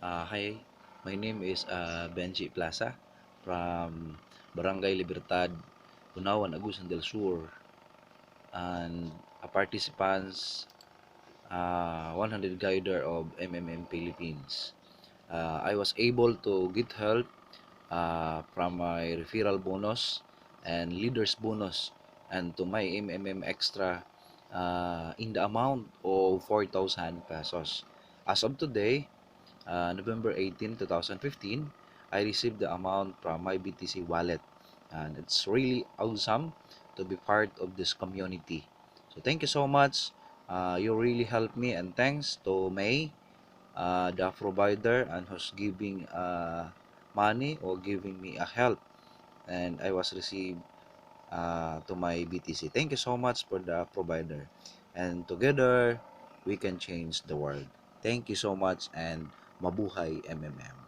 Hi, my name is Benji Plaza from Barangay Libertad, Bunawan, Agusan del Sur, and a participants 100 guider of MMM Philippines. I was able to get help from my referral bonus and leaders bonus and to my MMM extra in the amount of 4,000 pesos. As of today, November 18, 2015, I received the amount from my BTC wallet, and it's really awesome to be part of this community. So thank you so much. You really helped me, and thanks to May, the provider, and who's giving money or giving me a help, and I was received to my BTC. Thank you so much for the provider, and together we can change the world. Thank you so much, and mabuhay MMM.